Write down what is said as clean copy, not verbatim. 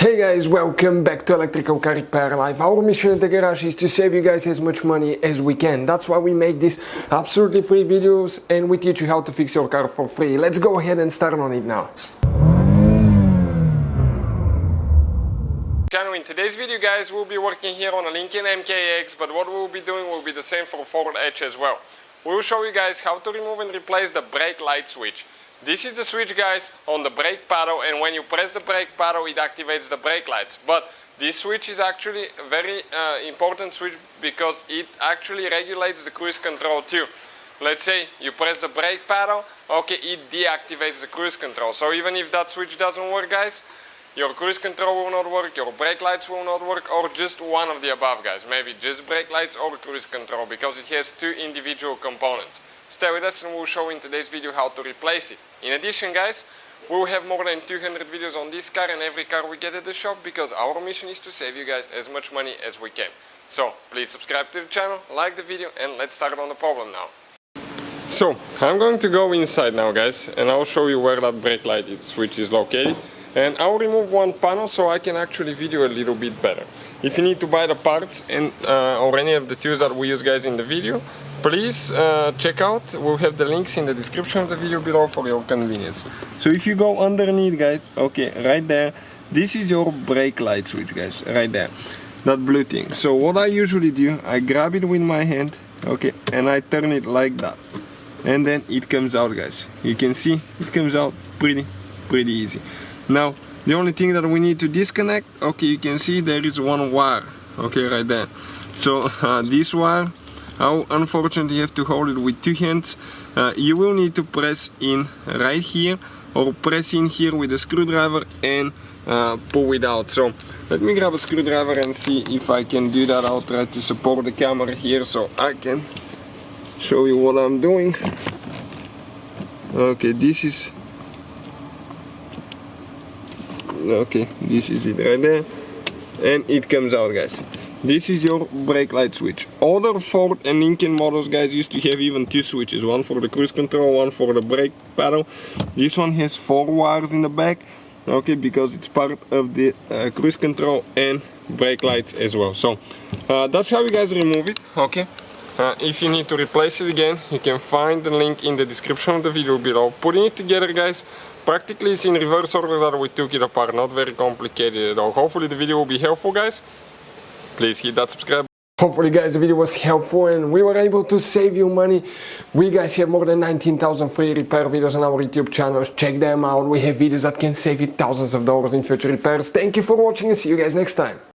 Hey guys, welcome back to Electrical Car Repair Live. Our mission at the garage is to save you guys as much money as we can. That's why we make these absolutely free videos and we teach you how to fix your car for free. Let's go ahead and start on it now. In today's video guys, we'll be working here on a Lincoln MKX, but what we'll be doing will be the same for Ford Edge as well. We'll show you guys how to remove and replace the brake light switch. This is the switch guys on the brake paddle, and when you press the brake paddle it activates the brake lights. But this switch is actually a very important switch because it actually regulates the cruise control too. Let's say you press the brake paddle, okay, it deactivates the cruise control. So even if that switch doesn't work guys, your cruise control will not work, your brake lights will not work, or just one of the above guys. Maybe just brake lights or cruise control, because it has two individual components. Stay with us and we'll show in today's video how to replace it. In addition guys, we'll have more than 200 videos on this car and every car we get at the shop, because our mission is to save you guys as much money as we can. So please subscribe to the channel, like the video, and let's start on the problem now. So I'm going to go inside now guys, and I'll show you where that brake light switch is located. And I'll remove one panel so I can actually video a little bit better. If you need to buy the parts and or any of the tools that we use guys in the video, please check out. We'll have the links in the description of the video below for your convenience. So if you go underneath guys, okay, right there, this is your brake light switch guys, right there, that blue thing. So what I usually do, I grab it with my hand, okay, and I turn it like that, and then it comes out guys. You can see it comes out pretty easy. Now the only thing that we need to disconnect, okay, you can see there is one wire, okay, right there. So this wire, unfortunately you have to hold it with two hands. You will need to press in right here, or press in here with a screwdriver and pull it out. So let me grab a screwdriver and see if I can do that. I'll try to support the camera here so I can show you what I'm doing. Okay, this is it right there, and it comes out guys. This is your brake light switch. Other Ford and Lincoln models guys used to have even two switches, one for the cruise control, one for the brake paddle. This one has 4 wires in the back, okay, because it's part of the cruise control and brake lights as well. So that's how you guys remove it, okay. If you need to replace it again, you can find the link in the description of the video below. Putting it together guys, practically it's in reverse order that we took it apart, not very complicated at all. Hopefully the video will be helpful guys. Please hit that subscribe. Hopefully guys the video was helpful and we were able to save you money. We guys have more than 19,000 free repair videos on our YouTube channels. Check them out. We have videos that can save you thousands of dollars in future repairs. Thank you for watching and see you guys next time.